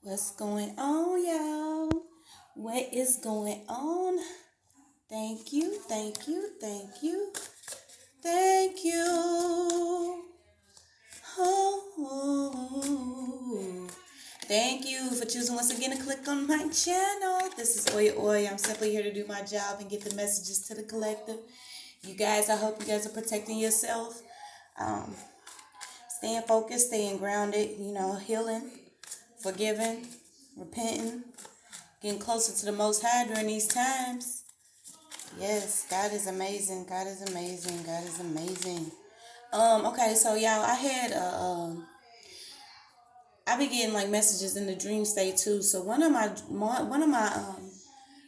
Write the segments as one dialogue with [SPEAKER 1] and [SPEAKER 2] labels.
[SPEAKER 1] What's going on, y'all? What is going on? Thank you, thank you, thank you, thank you. Oh, thank you for choosing once again to click on my channel. This is OYAOY. I'm simply here to do my job and get the messages to the collective. You guys, I hope you guys are protecting yourself, um, staying focused, staying grounded, healing, forgiving, repenting, getting closer to the Most High during these times. Yes, God is amazing. God is amazing. God is amazing. Okay, so y'all, I be getting like messages in the dream state too. So one of my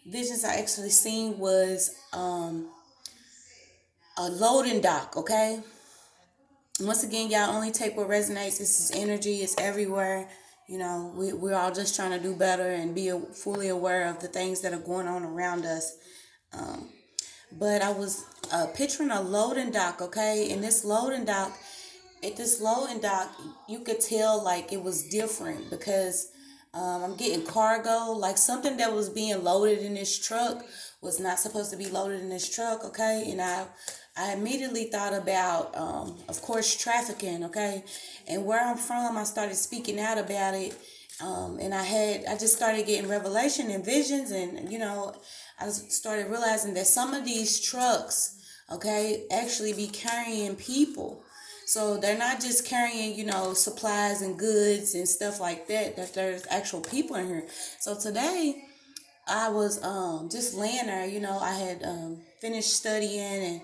[SPEAKER 1] visions I actually seen was a loading dock. Okay, once again, y'all only take what resonates. This is energy. It's everywhere. We're all just trying to do better and be fully aware of the things that are going on around us. But I was picturing a loading dock, okay? And this loading dock, you could tell like it was different because I'm getting cargo, like something that was being loaded in this truck was not supposed to be loaded in this truck, okay? And I immediately thought about, of course, trafficking, okay? And where I'm from, I started speaking out about it. And I just started getting revelation and visions, and I started realizing that some of these trucks, okay, actually be carrying people. So they're not just carrying, supplies and goods and stuff like that. That there's actual people in here. So today I was just laying there. I had finished studying and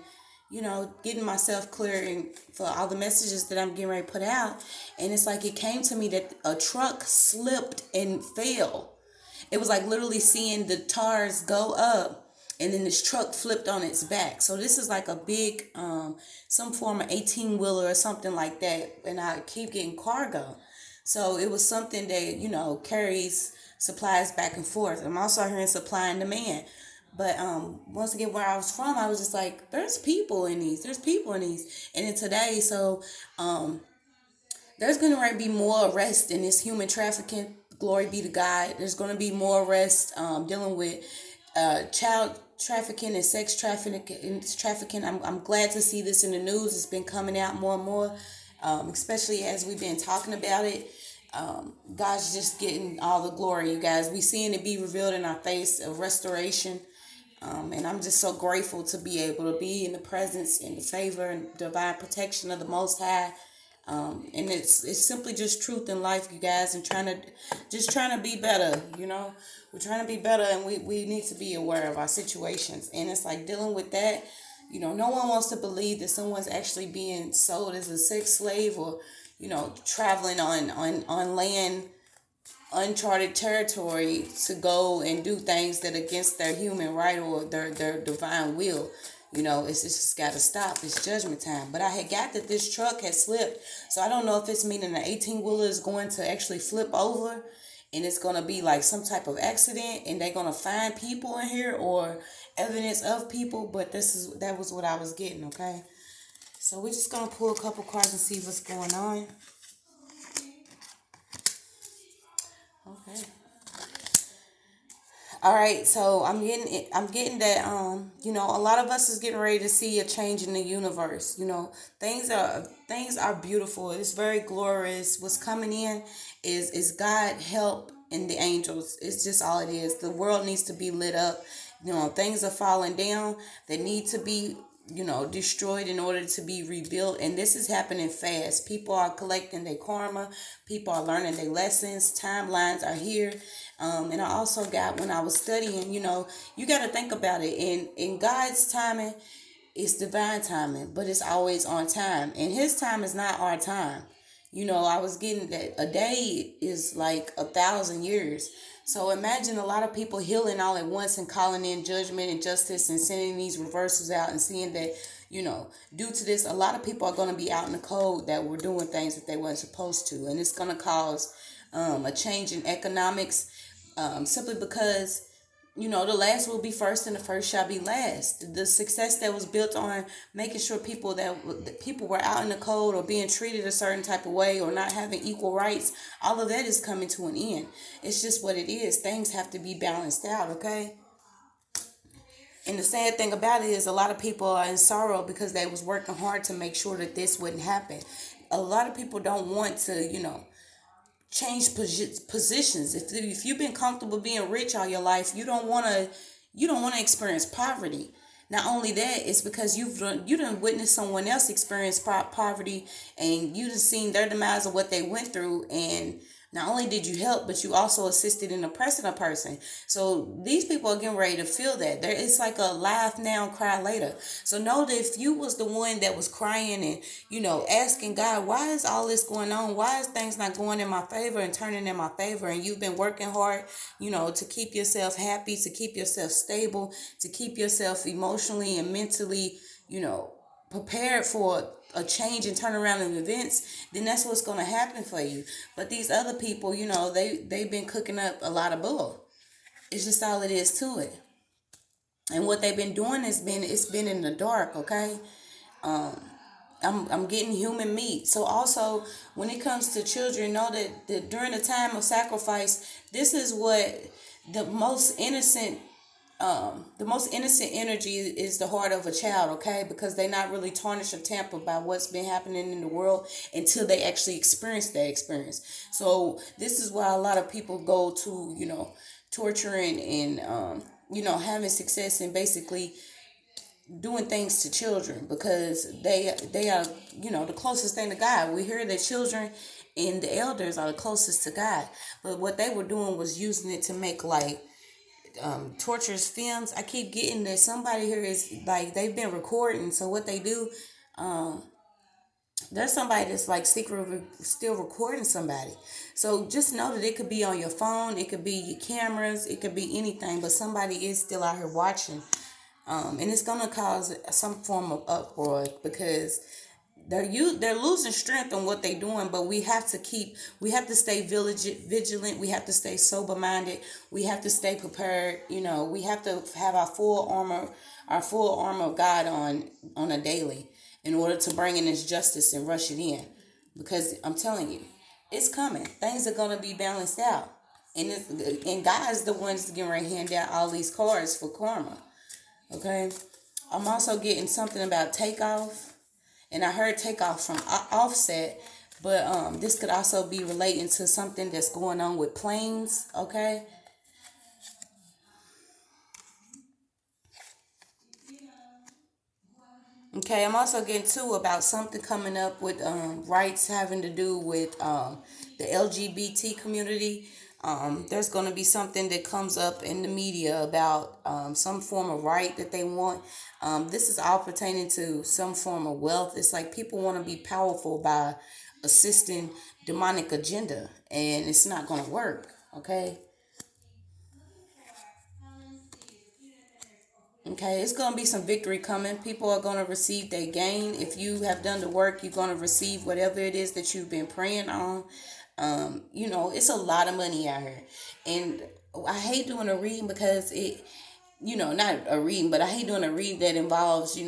[SPEAKER 1] getting myself clear and for all the messages that I'm getting ready to put out. And it's like it came to me that a truck slipped and fell. It was like literally seeing the tires go up and then this truck flipped on its back. So this is like a big, some form of 18-wheeler or something like that. And I keep getting cargo. So it was something that, carries supplies back and forth. I'm also hearing supply and demand. But once again, where I was from, I was just like, there's people in these. There's people in these. And then today, so there's going to be more arrests in this human trafficking. Glory be to God. There's going to be more arrests dealing with child trafficking and sex trafficking. I'm glad to see this in the news. It's been coming out more and more, especially as we've been talking about it. God's just getting all the glory, you guys. We seeing it be revealed in our face of restoration. And I'm just so grateful to be able to be in the presence and the favor and divine protection of the Most High. And it's simply just truth in life, you guys, and trying to be better. We're trying to be better, and we need to be aware of our situations. And it's like dealing with that. No one wants to believe that someone's actually being sold as a sex slave or traveling on land, uncharted territory to go and do things that are against their human right or their divine will. It's just got to stop. It's judgment time. But I had got that this truck had slipped. So I don't know if it's meaning the 18-wheeler is going to actually flip over and it's going to be like some type of accident and they're going to find people in here or evidence of people. But that was what I was getting, okay? So we're just going to pull a couple cards and see what's going on. Okay. All right, so I'm getting that a lot of us is getting ready to see a change in the universe. Things are beautiful. It's very glorious. What's coming in is God help and the angels. It's just all it is. The world needs to be lit up. Things are falling down. They need to be destroyed in order to be rebuilt. And this is happening fast. People are collecting their karma. People are learning their lessons. Timelines are here. And I also got, when I was studying, you got to think about it. In God's timing, it's divine timing, but it's always on time. And his time is not our time. I was getting that a day is like 1,000 years. So imagine a lot of people healing all at once and calling in judgment and justice and sending these reversals out and seeing that, due to this, a lot of people are going to be out in the cold that were doing things that they weren't supposed to. And it's going to cause a change in economics simply because the last will be first and the first shall be last. The success that was built on making sure that people were out in the cold or being treated a certain type of way or not having equal rights, all of that is coming to an end. It's just what it is. Things have to be balanced out, okay? And the sad thing about it is a lot of people are in sorrow because they was working hard to make sure that this wouldn't happen. A lot of people don't want to, change positions. If you've been comfortable being rich all your life, you don't want to experience poverty. Not only that, it's because you done witnessed someone else experience poverty, and you done seen their demise of what they went through, and not only did you help, but you also assisted in oppressing a person. So these people are getting ready to feel that. It's like a laugh now, cry later. So know that if you was the one that was crying and, asking God, why is all this going on? Why is things not going in my favor and turning in my favor? And you've been working hard, to keep yourself happy, to keep yourself stable, to keep yourself emotionally and mentally, prepared for a change and turnaround of events, then that's what's going to happen for you. But these other people, they've been cooking up a lot of bull. It's just all it is to it. And what they've been doing it's been in the dark, okay? I'm getting human meat. So also, when it comes to children, know that during the time of sacrifice, this is what the most innocent energy is the heart of a child, okay? Because they're not really tarnished or tampered by what's been happening in the world until they actually experience that experience. So this is why a lot of people go to, torturing and, having success and basically doing things to children because they are, the closest thing to God. We hear that children and the elders are the closest to God. But what they were doing was using it to make like torturous films. I keep getting that somebody here is like they've been recording. So what they do, there's somebody that's like secretly still recording somebody. So just know that it could be on your phone, it could be your cameras, it could be anything, but somebody is still out here watching. And it's gonna cause some form of uproar because they're losing strength on what they're doing, but we have to stay vigilant. We have to stay sober minded. We have to stay prepared. We have to have our full armor of God on a daily in order to bring in His justice and rush it in. Because I'm telling you, it's coming. Things are gonna be balanced out, and God's the ones that getting ready to hand out all these cards for karma. Okay, I'm also getting something about takeoff. And I heard takeoff from Offset, but this could also be relating to something that's going on with planes, okay? Okay, I'm also getting too about something coming up with rights having to do with the LGBT community. There's going to be something that comes up in the media about some form of right that they want. This is all pertaining to some form of wealth. It's like people want to be powerful by assisting demonic agenda, and it's not going to work. Okay. Okay, it's going to be some victory coming. People are going to receive their gain. If you have done the work, you're going to receive whatever it is that you've been praying on. It's a lot of money out here. And I hate doing a reading because not a reading, but I hate doing a reading that involves,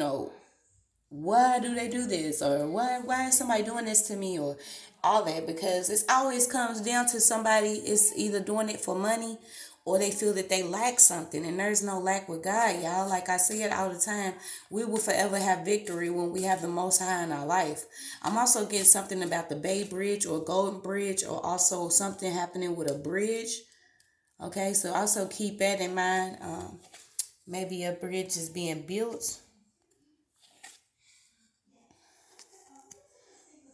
[SPEAKER 1] why do they do this, or why is somebody doing this to me, or all that, because it always comes down to somebody is either doing it for money or they feel that they lack something, and there's no lack with God, y'all. Like I say it all the time, we will forever have victory when we have the Most High in our life. I'm also getting something about the Bay Bridge or Golden Bridge, or also something happening with a bridge. Okay, so also keep that in mind. Maybe a bridge is being built.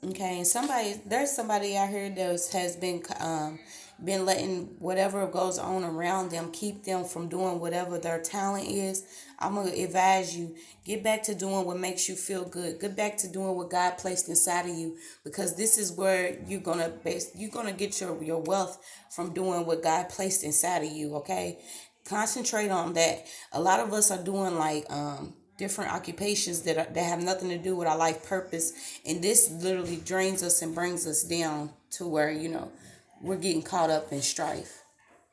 [SPEAKER 1] Okay, and there's somebody out here that has been letting whatever goes on around them keep them from doing whatever their talent is. I'm gonna advise you, get back to doing what makes you feel good. Get back to doing what God placed inside of you, because this is where you're gonna get your wealth from doing what God placed inside of you. Okay, concentrate on that. A lot of us are doing like different occupations that have nothing to do with our life purpose, and this literally drains us and brings us down to where we're getting caught up in strife.